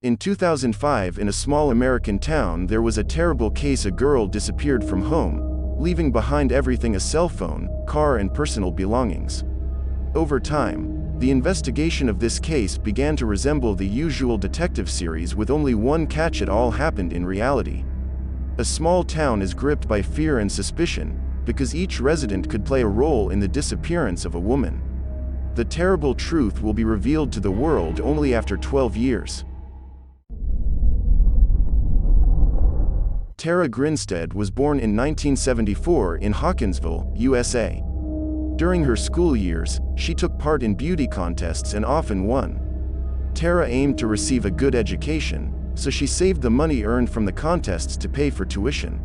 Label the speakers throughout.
Speaker 1: In 2005, in a small American town, there was a terrible case. A girl disappeared from home, leaving behind everything: a cell phone, car, and personal belongings. Over time, the investigation of this case began to resemble the usual detective series, with only one catch: it all happened in reality. A small town is gripped by fear and suspicion, because each resident could play a role in the disappearance of a woman. The terrible truth will be revealed to the world only after 12 years. Tara Grinstead was born in 1974 in Hawkinsville, USA. During her school years, she took part in beauty contests and often won. Tara aimed to receive a good education, so she saved the money earned from the contests to pay for tuition.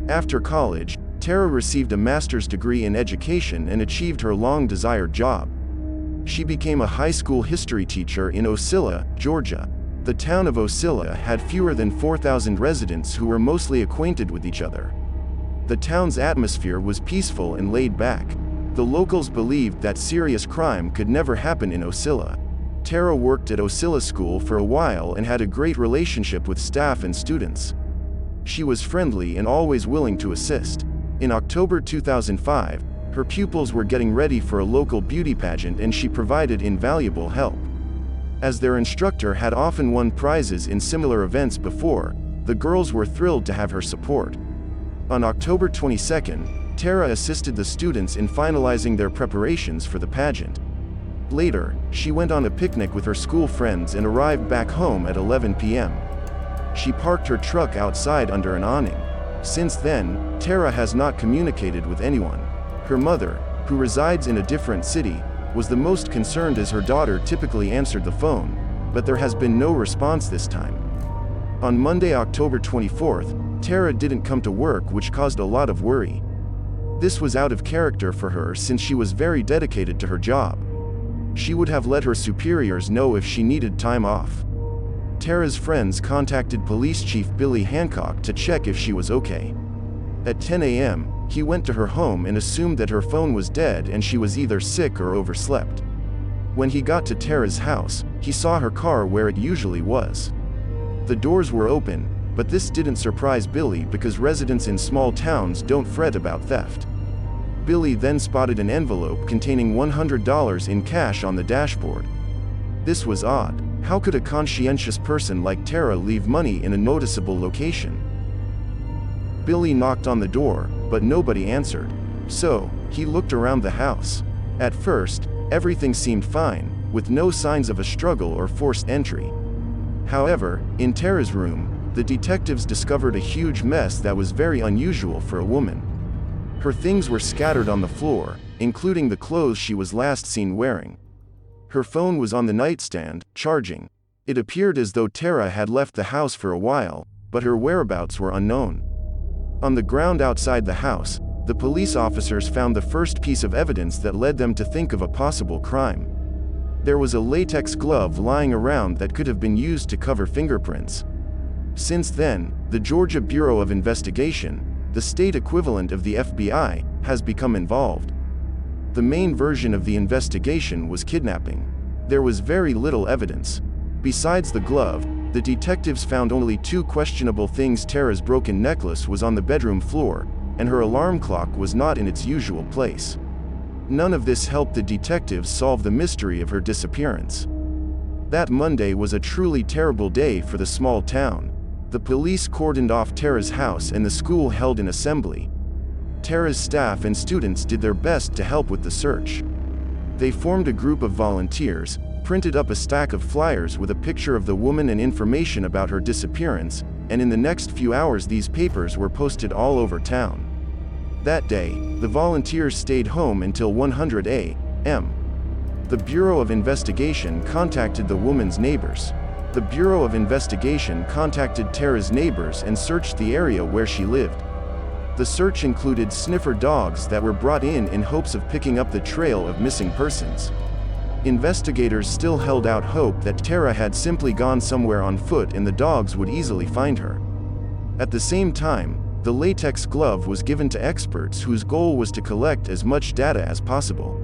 Speaker 1: After college, Tara received a master's degree in education and achieved her long-desired job. She became a high school history teacher in Ocilla, Georgia. The town of Ocilla had fewer than 4,000 residents who were mostly acquainted with each other. The town's atmosphere was peaceful and laid back. The locals believed that serious crime could never happen in Ocilla. Tara worked at Ocilla School for a while and had a great relationship with staff and students. She was friendly and always willing to assist. In October 2005, her pupils were getting ready for a local beauty pageant, and she provided invaluable help. As their instructor had often won prizes in similar events before, the girls were thrilled to have her support. On October 22, Tara assisted the students in finalizing their preparations for the pageant. Later, she went on a picnic with her school friends and arrived back home at 11 p.m. She parked her truck outside under an awning. Since then, Tara has not communicated with anyone. Her mother, who resides in a different city, was the most concerned, as her daughter typically answered the phone, but there has been no response this time. On Monday, October 24th, Tara didn't come to work, which caused a lot of worry. This was out of character for her, since she was very dedicated to her job. She would have let her superiors know if she needed time off. Tara's friends contacted Police Chief Billy Hancock to check if she was okay. At 10 a.m., he went to her home and assumed that her phone was dead and she was either sick or overslept. When he got to Tara's house, he saw her car where it usually was. The doors were open, but this didn't surprise Billy, because residents in small towns don't fret about theft. Billy then spotted an envelope containing $100 in cash on the dashboard. This was odd. How could a conscientious person like Tara leave money in a noticeable location? Billy knocked on the door, but nobody answered. So, he looked around the house. At first, everything seemed fine, with no signs of a struggle or forced entry. However, in Tara's room, the detectives discovered a huge mess that was very unusual for a woman. Her things were scattered on the floor, including the clothes she was last seen wearing. Her phone was on the nightstand, charging. It appeared as though Tara had left the house for a while, but her whereabouts were unknown. On the ground outside the house, the police officers found the first piece of evidence that led them to think of a possible crime. There was a latex glove lying around that could have been used to cover fingerprints. Since then, the Georgia Bureau of Investigation, the state equivalent of the FBI, has become involved. The main version of the investigation was kidnapping. There was very little evidence. Besides the glove, the detectives found only two questionable things. Tara's broken necklace was on the bedroom floor, and her alarm clock was not in its usual place. None of this helped the detectives solve the mystery of her disappearance. That Monday was a truly terrible day for the small town. The police cordoned off Tara's house and the school held an assembly. Tara's staff and students did their best to help with the search. They formed a group of volunteers, printed up a stack of flyers with a picture of the woman and information about her disappearance, and in the next few hours these papers were posted all over town. That day, the volunteers stayed home until 100 a.m. The Bureau of Investigation contacted the woman's neighbors. The Bureau of Investigation contacted Tara's neighbors and searched the area where she lived. The search included sniffer dogs that were brought in hopes of picking up the trail of missing persons. Investigators still held out hope that Tara had simply gone somewhere on foot and the dogs would easily find her. At the same time, the latex glove was given to experts whose goal was to collect as much data as possible.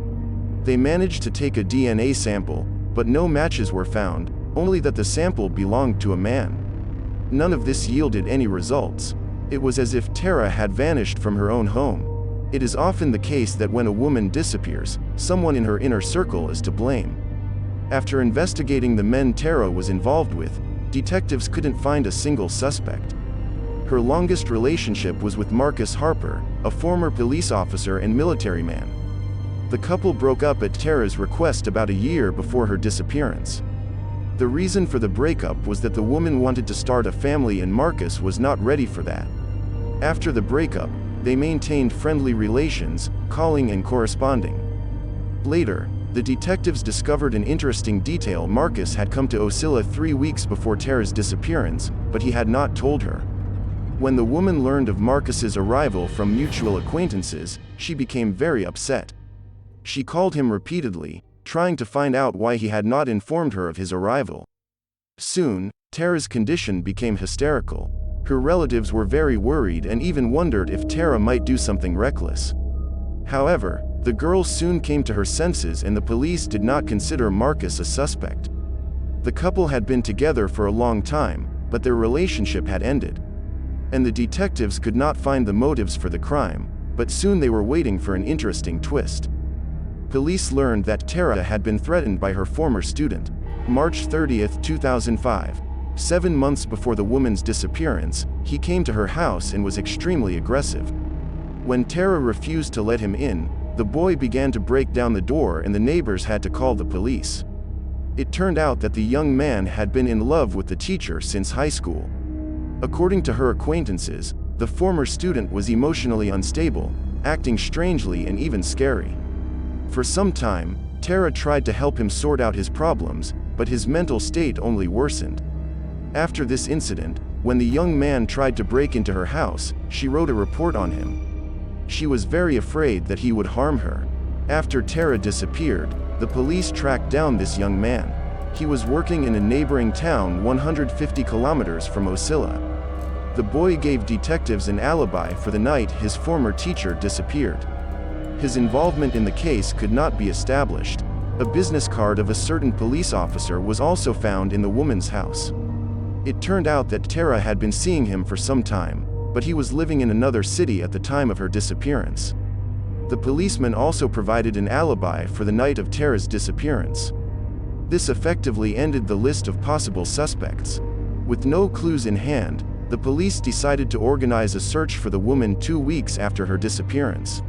Speaker 1: They managed to take a DNA sample, but no matches were found, only that the sample belonged to a man. None of this yielded any results. It was as if Tara had vanished from her own home. It is often the case that when a woman disappears, someone in her inner circle is to blame. After investigating the men Tara was involved with, detectives couldn't find a single suspect. Her longest relationship was with Marcus Harper, a former police officer and military man. The couple broke up at Tara's request about a year before her disappearance. The reason for the breakup was that the woman wanted to start a family and Marcus was not ready for that. After the breakup, they maintained friendly relations, calling and corresponding. Later, the detectives discovered an interesting detail. Marcus had come to Ocilla 3 weeks before Tara's disappearance, but he had not told her. When the woman learned of Marcus's arrival from mutual acquaintances, she became very upset. She called him repeatedly, trying to find out why he had not informed her of his arrival. Soon, Tara's condition became hysterical. Her relatives were very worried and even wondered if Tara might do something reckless. However, the girl soon came to her senses and the police did not consider Marcus a suspect. The couple had been together for a long time, but their relationship had ended. And the detectives could not find the motives for the crime, but soon they were waiting for an interesting twist. Police learned that Tara had been threatened by her former student. March 30, 2005. 7 months before the woman's disappearance, he came to her house and was extremely aggressive. When Tara refused to let him in, the boy began to break down the door and the neighbors had to call the police. It turned out that the young man had been in love with the teacher since high school. According to her acquaintances, the former student was emotionally unstable, acting strangely and even scary. For some time, Tara tried to help him sort out his problems, but his mental state only worsened. After this incident, when the young man tried to break into her house, she wrote a report on him. She was very afraid that he would harm her. After Tara disappeared, the police tracked down this young man. He was working in a neighboring town 150 kilometers from Ocilla. The boy gave detectives an alibi for the night his former teacher disappeared. His involvement in the case could not be established. A business card of a certain police officer was also found in the woman's house. It turned out that Tara had been seeing him for some time, but he was living in another city at the time of her disappearance. The policeman also provided an alibi for the night of Tara's disappearance. This effectively ended the list of possible suspects. With no clues in hand, the police decided to organize a search for the woman 2 weeks after her disappearance.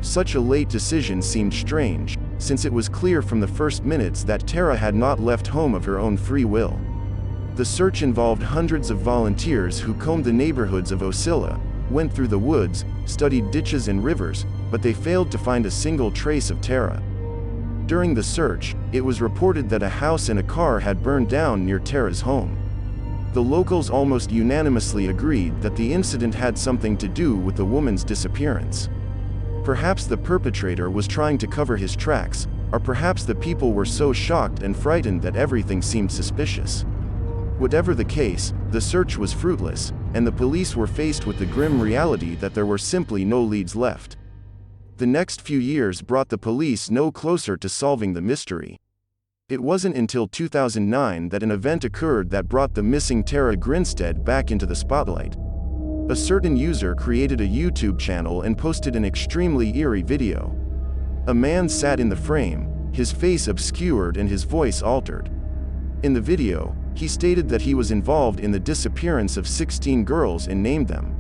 Speaker 1: Such a late decision seemed strange, since it was clear from the first minutes that Tara had not left home of her own free will. The search involved hundreds of volunteers who combed the neighborhoods of Ocilla, went through the woods, studied ditches and rivers, but they failed to find a single trace of Tara. During the search, it was reported that a house and a car had burned down near Tara's home. The locals almost unanimously agreed that the incident had something to do with the woman's disappearance. Perhaps the perpetrator was trying to cover his tracks, or perhaps the people were so shocked and frightened that everything seemed suspicious. Whatever the case, the search was fruitless, and the police were faced with the grim reality that there were simply no leads left. The next few years brought the police no closer to solving the mystery. It wasn't until 2009 that an event occurred that brought the missing Tara Grinstead back into the spotlight. A certain user created a YouTube channel and posted an extremely eerie video. A man sat in the frame, his face obscured and his voice altered. In the video, he stated that he was involved in the disappearance of 16 girls and named them.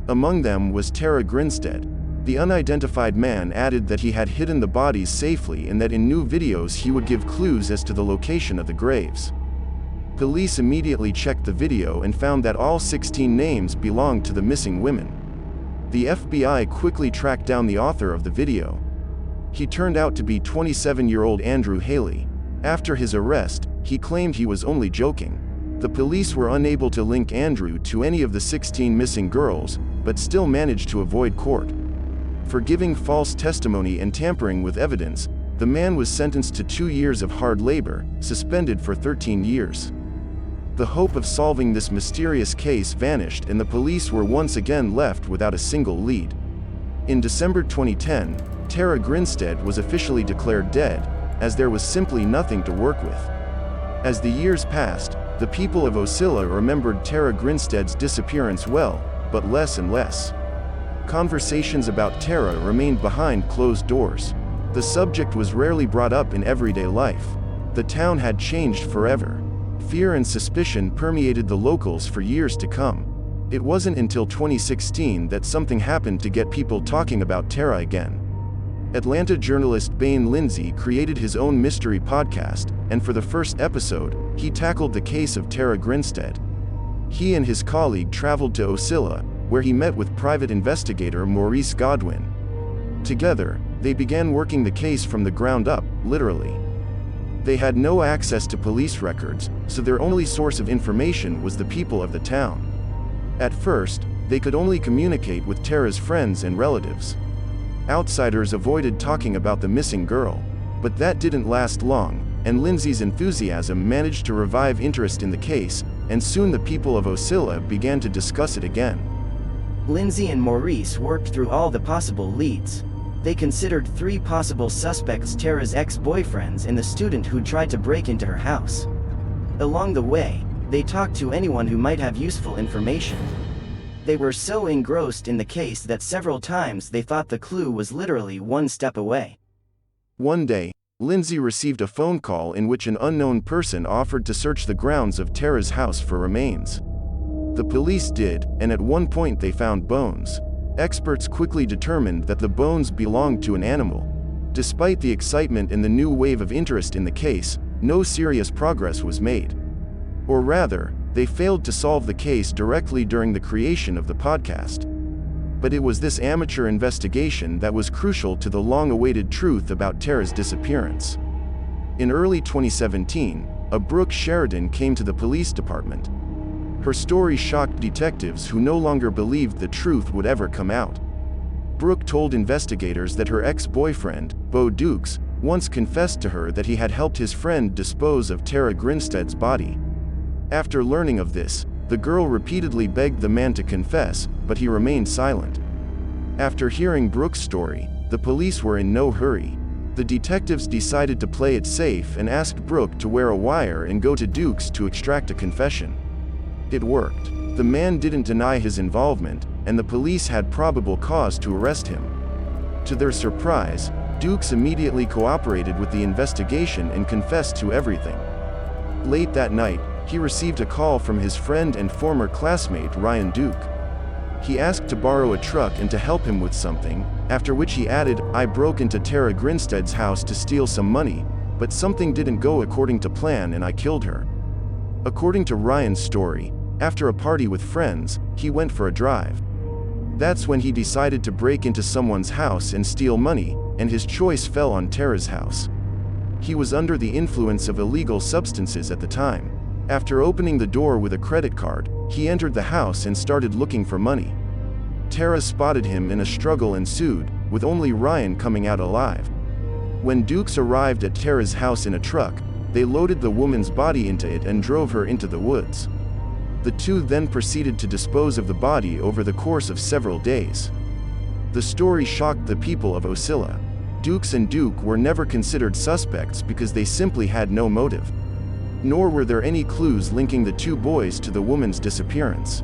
Speaker 1: Among them was Tara Grinstead. The unidentified man added that he had hidden the bodies safely and that in new videos he would give clues as to the location of the graves. Police immediately checked the video and found that all 16 names belonged to the missing women. The FBI quickly tracked down the author of the video. He turned out to be 27-year-old Andrew Haley. After his arrest, he claimed he was only joking. The police were unable to link Andrew to any of the 16 missing girls, but still managed to avoid court. For giving false testimony and tampering with evidence, the man was sentenced to 2 years of hard labor, suspended for 13 years. The hope of solving this mysterious case vanished and the police were once again left without a single lead. In December 2010, Tara Grinstead was officially declared dead, as there was simply nothing to work with. As the years passed, the people of Ocilla remembered Tara Grinstead's disappearance well, but less and less. Conversations about Tara remained behind closed doors. The subject was rarely brought up in everyday life. The town had changed forever. Fear and suspicion permeated the locals for years to come. It wasn't until 2016 that something happened to get people talking about Tara again. Atlanta journalist Bain Lindsay created his own mystery podcast, and for the first episode, he tackled the case of Tara Grinstead. He and his colleague traveled to Ocilla, where he met with private investigator Maurice Godwin. Together, they began working the case from the ground up, literally. They had no access to police records, so their only source of information was the people of the town. At first, they could only communicate with Tara's friends and relatives. Outsiders avoided talking about the missing girl, but that didn't last long, and Lindsay's enthusiasm managed to revive interest in the case, and soon the people of Ocilla began to discuss it again.
Speaker 2: Lindsay and Maurice worked through all the possible leads. They considered 3 possible suspects: Tara's ex-boyfriends and the student who tried to break into her house. Along the way, they talked to anyone who might have useful information. They were so engrossed in the case that several times they thought the clue was literally one step away.
Speaker 1: One day, Lindsay received a phone call in which an unknown person offered to search the grounds of Tara's house for remains. The police did, and at one point they found bones. Experts quickly determined that the bones belonged to an animal. Despite the excitement and the new wave of interest in the case, no serious progress was made. Or rather, they failed to solve the case directly during the creation of the podcast. But it was this amateur investigation that was crucial to the long-awaited truth about Tara's disappearance. In early 2017, a Brooke Sheridan came to the police department. Her story shocked detectives who no longer believed the truth would ever come out. Brooke told investigators that her ex-boyfriend, Bo Dukes, once confessed to her that he had helped his friend dispose of Tara Grinstead's body. After learning of this, the girl repeatedly begged the man to confess, but he remained silent. After hearing Brooke's story, the police were in no hurry. The detectives decided to play it safe and asked Brooke to wear a wire and go to Dukes to extract a confession. It worked. The man didn't deny his involvement, and the police had probable cause to arrest him. To their surprise, Dukes immediately cooperated with the investigation and confessed to everything. Late that night, he received a call from his friend and former classmate Ryan Duke. He asked to borrow a truck and to help him with something, after which he added, "I broke into Tara Grinstead's house to steal some money, but something didn't go according to plan and I killed her." According to Ryan's story, after a party with friends, he went for a drive. That's when he decided to break into someone's house and steal money, and his choice fell on Tara's house. He was under the influence of illegal substances at the time. After opening the door with a credit card, he entered the house and started looking for money. Tara spotted him and a struggle ensued, with only Ryan coming out alive. When Dukes arrived at Tara's house in a truck, they loaded the woman's body into it and drove her into the woods. The two then proceeded to dispose of the body over the course of several days. The story shocked the people of Ocilla. Dukes and Duke were never considered suspects because they simply had no motive. Nor were there any clues linking the two boys to the woman's disappearance.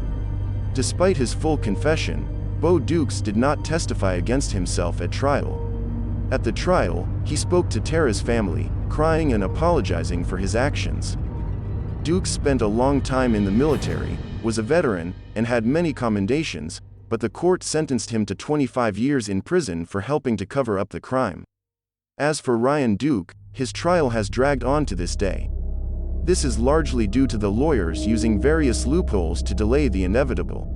Speaker 1: Despite his full confession, Bo Dukes did not testify against himself at trial. At the trial, he spoke to Tara's family, crying and apologizing for his actions. Dukes spent a long time in the military, was a veteran, and had many commendations, but the court sentenced him to 25 years in prison for helping to cover up the crime. As for Ryan Duke, his trial has dragged on to this day. This is largely due to the lawyers using various loopholes to delay the inevitable.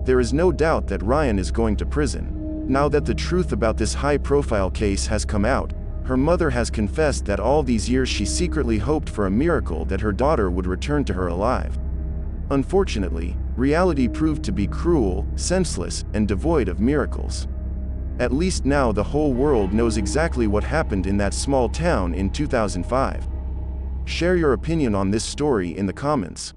Speaker 1: There is no doubt that Ryan is going to prison. Now that the truth about this high-profile case has come out, her mother has confessed that all these years she secretly hoped for a miracle that her daughter would return to her alive. Unfortunately, reality proved to be cruel, senseless, and devoid of miracles. At least now the whole world knows exactly what happened in that small town in 2005. Share your opinion on this story in the comments.